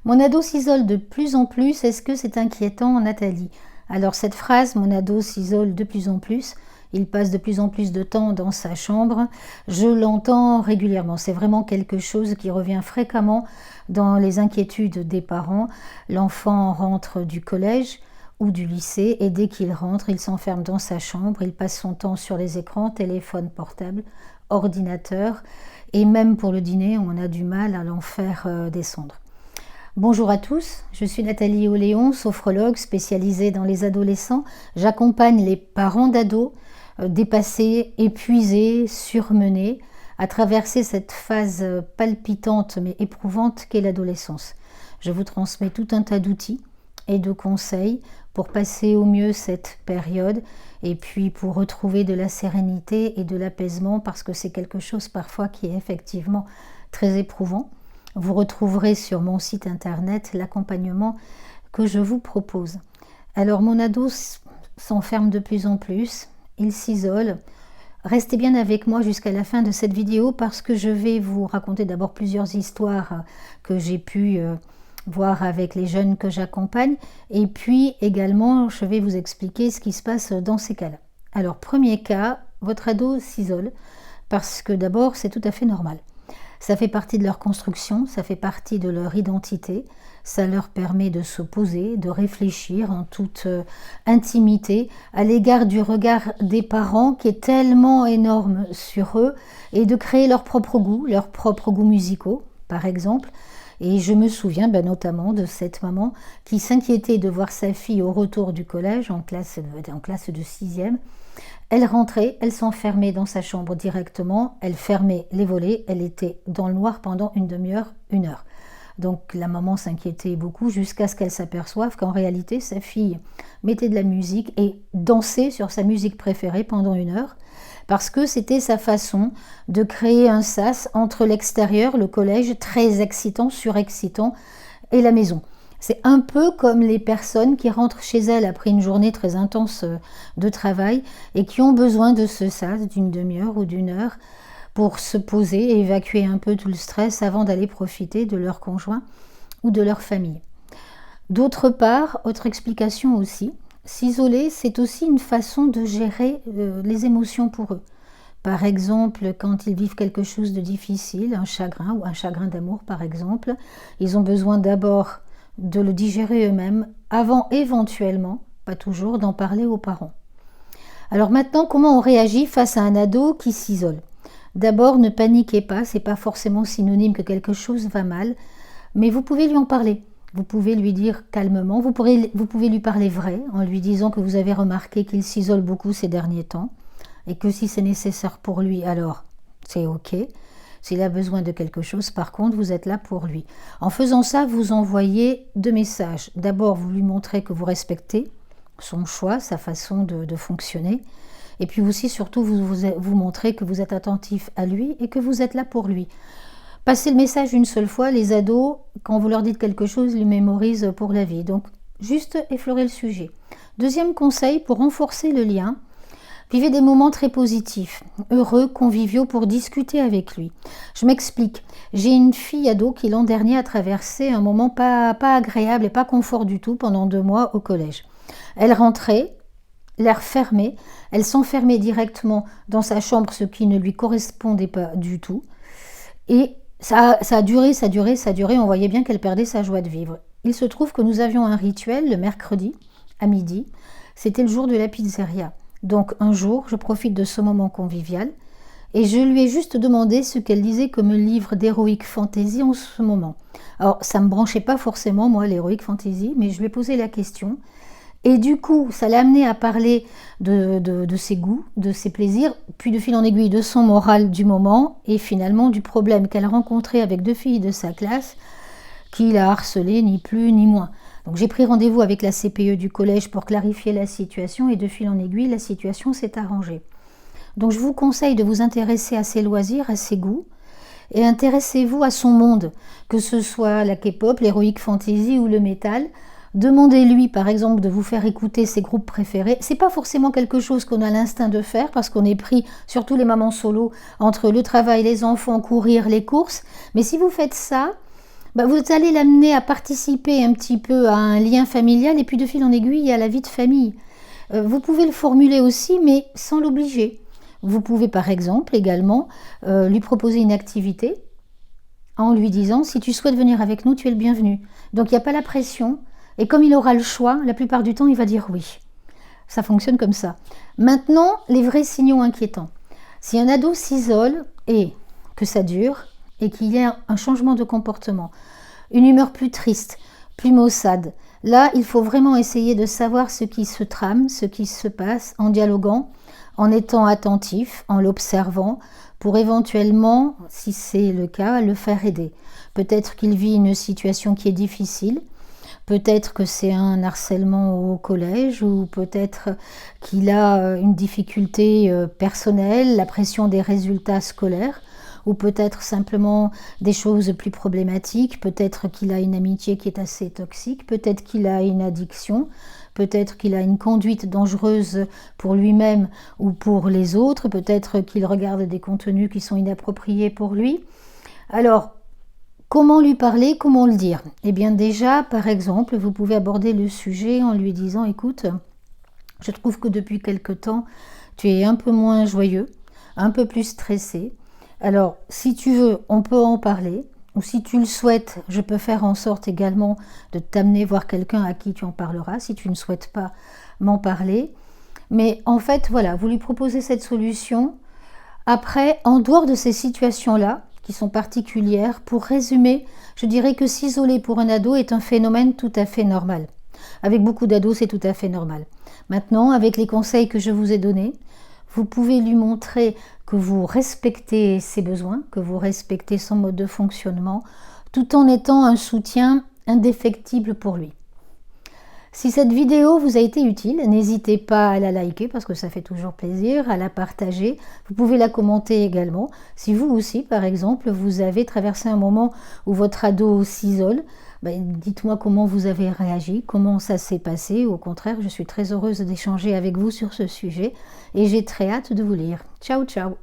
Mon ado s'isole de plus en plus, est-ce que c'est inquiétant, Nathalie? Alors cette phrase, mon ado s'isole de plus en plus, il passe de plus en plus de temps dans sa chambre, je l'entends régulièrement. C'est vraiment quelque chose qui revient fréquemment dans les inquiétudes des parents. L'enfant rentre du collège ou du lycée et dès qu'il rentre, il s'enferme dans sa chambre, il passe son temps sur les écrans, téléphone portable, ordinateur et même pour le dîner, on a du mal à l'en faire descendre. Bonjour à tous, je suis Nathalie Oléon, sophrologue spécialisée dans les adolescents. J'accompagne les parents d'ados dépassés, épuisés, surmenés à traverser cette phase palpitante mais éprouvante qu'est l'adolescence. Je vous transmets tout un tas d'outils et de conseils pour passer au mieux cette période et puis pour retrouver de la sérénité et de l'apaisement parce que c'est quelque chose parfois qui est effectivement très éprouvant. Vous retrouverez sur mon site internet l'accompagnement que je vous propose. Alors mon ado s'enferme de plus en plus, il s'isole. Restez bien avec moi jusqu'à la fin de cette vidéo parce que je vais vous raconter d'abord plusieurs histoires que j'ai pu voir avec les jeunes que j'accompagne et puis également je vais vous expliquer ce qui se passe dans ces cas-là. Alors premier cas, votre ado s'isole parce que d'abord c'est tout à fait normal. Ça fait partie de leur construction, ça fait partie de leur identité, ça leur permet de se poser, de réfléchir en toute intimité à l'égard du regard des parents qui est tellement énorme sur eux et de créer leurs propres goûts musicaux par exemple. Et je me souviens notamment de cette maman qui s'inquiétait de voir sa fille au retour du collège en classe de 6e. Elle rentrait, elle s'enfermait dans sa chambre directement, elle fermait les volets, elle était dans le noir pendant une demi-heure, 1 heure. Donc la maman s'inquiétait beaucoup jusqu'à ce qu'elle s'aperçoive qu'en réalité sa fille mettait de la musique et dansait sur sa musique préférée pendant 1 heure parce que c'était sa façon de créer un sas entre l'extérieur, le collège, très excitant, surexcitant, et la maison. C'est un peu comme les personnes qui rentrent chez elles après une journée très intense de travail et qui ont besoin de ce sas d'une demi-heure ou d'1 heure pour se poser et évacuer un peu tout le stress avant d'aller profiter de leur conjoint ou de leur famille. D'autre part, autre explication aussi, s'isoler, c'est aussi une façon de gérer les émotions pour eux. Par exemple, quand ils vivent quelque chose de difficile, un chagrin ou un chagrin d'amour par exemple, ils ont besoin d'abord de le digérer eux-mêmes avant éventuellement, pas toujours, d'en parler aux parents. Alors maintenant, comment on réagit face à un ado qui s'isole? D'abord, ne paniquez pas, c'est pas forcément synonyme que quelque chose va mal, mais vous pouvez lui en parler. Vous pouvez lui dire calmement, vous pouvez lui parler vrai en lui disant que vous avez remarqué qu'il s'isole beaucoup ces derniers temps et que si c'est nécessaire pour lui, alors c'est ok. S'il a besoin de quelque chose, par contre, vous êtes là pour lui. En faisant ça, vous envoyez 2 messages. D'abord, vous lui montrez que vous respectez son choix, sa façon de fonctionner. Et puis aussi, surtout, vous montrez que vous êtes attentif à lui et que vous êtes là pour lui. Passez le message une seule fois. Les ados, quand vous leur dites quelque chose, ils le mémorisent pour la vie. Donc, juste effleurer le sujet. Deuxième conseil, pour renforcer le lien, vivez des moments très positifs, heureux, conviviaux pour discuter avec lui. Je m'explique. J'ai une fille ado qui l'an dernier a traversé un moment pas agréable et pas confort du tout pendant 2 mois au collège. Elle rentrait, l'air fermé, elle s'enfermait directement dans sa chambre, ce qui ne lui correspondait pas du tout. Et ça a duré, on voyait bien qu'elle perdait sa joie de vivre. Il se trouve que nous avions un rituel le mercredi à midi, c'était le jour de la pizzeria. Donc un jour, je profite de ce moment convivial et je lui ai juste demandé ce qu'elle lisait comme livre d'heroic fantasy en ce moment. Alors ça ne me branchait pas forcément moi l'heroic fantasy, mais je lui ai posé la question et du coup ça l'a amené à parler de ses goûts, de ses plaisirs, puis de fil en aiguille de son moral du moment et finalement du problème qu'elle rencontrait avec 2 filles de sa classe qui l'a harcelée ni plus ni moins. Donc j'ai pris rendez-vous avec la CPE du collège pour clarifier la situation et de fil en aiguille, la situation s'est arrangée. Donc je vous conseille de vous intéresser à ses loisirs, à ses goûts et intéressez-vous à son monde, que ce soit la K-pop, l'heroic fantasy ou le métal. Demandez-lui par exemple de vous faire écouter ses groupes préférés. C'est pas forcément quelque chose qu'on a l'instinct de faire parce qu'on est pris, surtout les mamans solo, entre le travail, les enfants, courir, les courses. Mais si vous faites ça, Bah, vous allez l'amener à participer un petit peu à un lien familial et puis de fil en aiguille à la vie de famille. Vous pouvez le formuler aussi, mais sans l'obliger. Vous pouvez par exemple également lui proposer une activité en lui disant si tu souhaites venir avec nous, tu es le bienvenu. Donc il n'y a pas la pression et comme il aura le choix, la plupart du temps il va dire oui. Ça fonctionne comme ça. Maintenant, les vrais signaux inquiétants. Si un ado s'isole et que ça dure et qu'il y a un changement de comportement, une humeur plus triste, plus maussade, là il faut vraiment essayer de savoir ce qui se trame, ce qui se passe en dialoguant, en étant attentif, en l'observant, pour éventuellement, si c'est le cas, le faire aider. Peut-être qu'il vit une situation qui est difficile, peut-être que c'est un harcèlement au collège ou peut-être qu'il a une difficulté personnelle, la pression des résultats scolaires ou peut-être simplement des choses plus problématiques, peut-être qu'il a une amitié qui est assez toxique, peut-être qu'il a une addiction, peut-être qu'il a une conduite dangereuse pour lui-même ou pour les autres, peut-être qu'il regarde des contenus qui sont inappropriés pour lui. Alors, comment lui parler, comment le dire? Eh bien déjà, par exemple, vous pouvez aborder le sujet en lui disant « Écoute, je trouve que depuis quelque temps, tu es un peu moins joyeux, un peu plus stressé. Alors, si tu veux, on peut en parler. Ou si tu le souhaites, je peux faire en sorte également de t'amener voir quelqu'un à qui tu en parleras, si tu ne souhaites pas m'en parler. Mais en fait, voilà, vous lui proposez cette solution. Après, en dehors de ces situations-là, qui sont particulières, pour résumer, je dirais que s'isoler pour un ado est un phénomène tout à fait normal. Avec beaucoup d'ados, c'est tout à fait normal. Maintenant, avec les conseils que je vous ai donnés, vous pouvez lui montrer que vous respectez ses besoins, que vous respectez son mode de fonctionnement, tout en étant un soutien indéfectible pour lui. Si cette vidéo vous a été utile, n'hésitez pas à la liker parce que ça fait toujours plaisir, à la partager. Vous pouvez la commenter également. Si vous aussi, par exemple, vous avez traversé un moment où votre ado s'isole, dites-moi comment vous avez réagi, comment ça s'est passé. Au contraire, je suis très heureuse d'échanger avec vous sur ce sujet et j'ai très hâte de vous lire. Ciao, ciao!